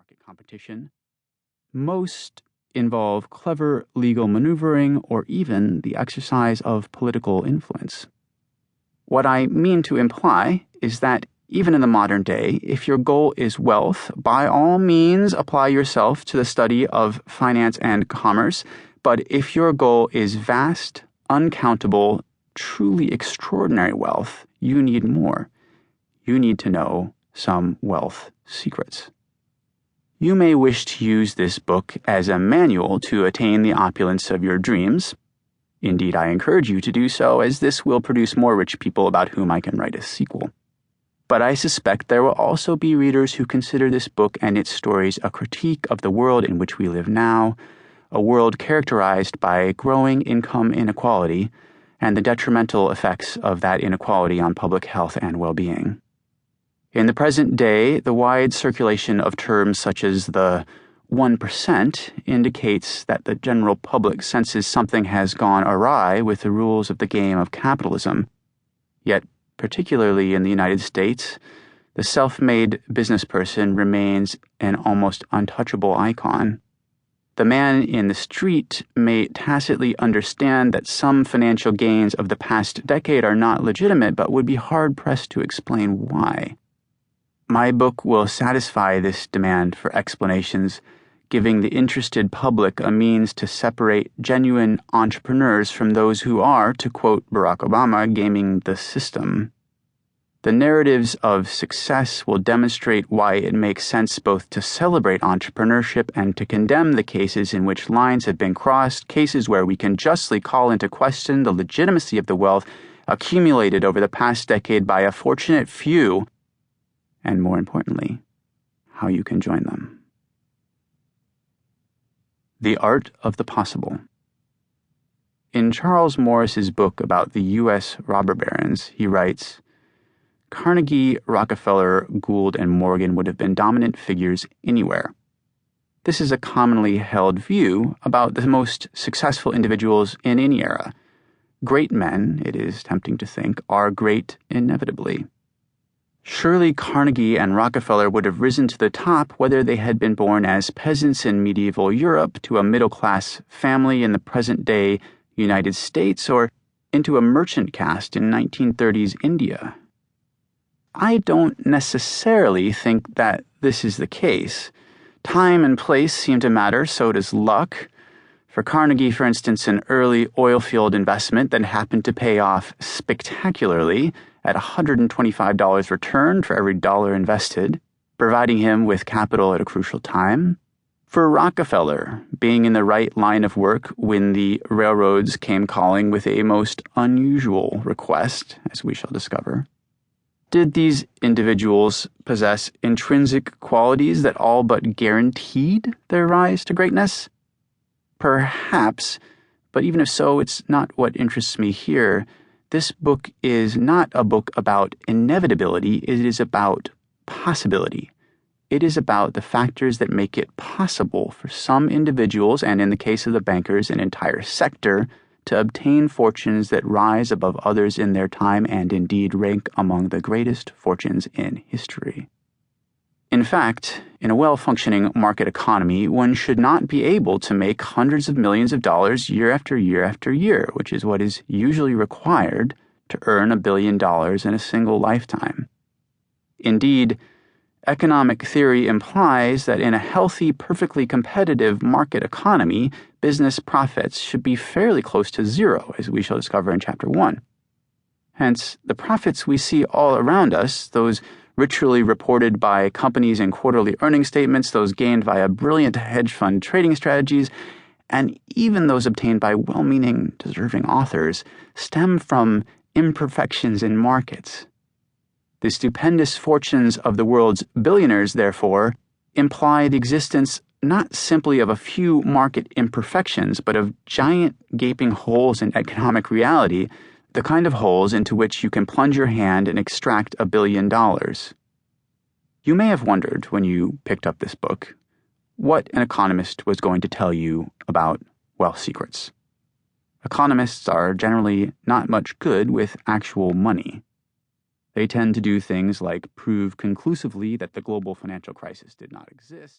market competition. Most involve clever legal maneuvering or even the exercise of political influence. What I mean to imply is that even in the modern day, if your goal is wealth, by all means apply yourself to the study of finance and commerce. But if your goal is vast, uncountable, truly extraordinary wealth, you need more. You need to know some wealth secrets. You may wish to use this book as a manual to attain the opulence of your dreams. Indeed, I encourage you to do so, as this will produce more rich people about whom I can write a sequel. But I suspect there will also be readers who consider this book and its stories a critique of the world in which we live now, a world characterized by growing income inequality and the detrimental effects of that inequality on public health and well-being. In the present day, the wide circulation of terms such as the 1% indicates that the general public senses something has gone awry with the rules of the game of capitalism. Yet, particularly in the United States, the self-made business person remains an almost untouchable icon. The man in the street may tacitly understand that some financial gains of the past decade are not legitimate, but would be hard-pressed to explain why. My book will satisfy this demand for explanations, giving the interested public a means to separate genuine entrepreneurs from those who are, to quote Barack Obama, gaming the system. The narratives of success will demonstrate why it makes sense both to celebrate entrepreneurship and to condemn the cases in which lines have been crossed, cases where we can justly call into question the legitimacy of the wealth accumulated over the past decade by a fortunate few, and more importantly, how you can join them. The Art of the Possible. In Charles Morris's book about the U.S. robber barons, he writes, Carnegie, Rockefeller, Gould, and Morgan would have been dominant figures anywhere. This is a commonly held view about the most successful individuals in any era. Great men, it is tempting to think, are great inevitably. Surely Carnegie and Rockefeller would have risen to the top whether they had been born as peasants in medieval Europe to a middle-class family in the present-day United States or into a merchant caste in 1930s India. I don't necessarily think that this is the case. Time and place seem to matter, so does luck. For Carnegie, for instance, an early oil field investment that happened to pay off spectacularly at $125 return for every dollar invested, providing him with capital at a crucial time. For Rockefeller, being in the right line of work when the railroads came calling with a most unusual request, as we shall discover. Did these individuals possess intrinsic qualities that all but guaranteed their rise to greatness? Perhaps, but even if so, it's not what interests me here. This book is not a book about inevitability, it is about possibility. It is about the factors that make it possible for some individuals, and in the case of the bankers, an entire sector, to obtain fortunes that rise above others in their time and indeed rank among the greatest fortunes in history. In fact, in a well-functioning market economy, one should not be able to make hundreds of millions of dollars year after year after year, which is what is usually required to earn $1 billion in a single lifetime. Indeed, economic theory implies that in a healthy, perfectly competitive market economy, business profits should be fairly close to zero, as we shall discover in Chapter 1. Hence, the profits we see all around us, those ritually reported by companies in quarterly earnings statements, those gained via brilliant hedge fund trading strategies, and even those obtained by well-meaning, deserving authors, stem from imperfections in markets. The stupendous fortunes of the world's billionaires, therefore, imply the existence not simply of a few market imperfections, but of giant gaping holes in economic reality, the kind of holes into which you can plunge your hand and extract $1 billion. You may have wondered, when you picked up this book, what an economist was going to tell you about wealth secrets. Economists are generally not much good with actual money. They tend to do things like prove conclusively that the global financial crisis did not exist.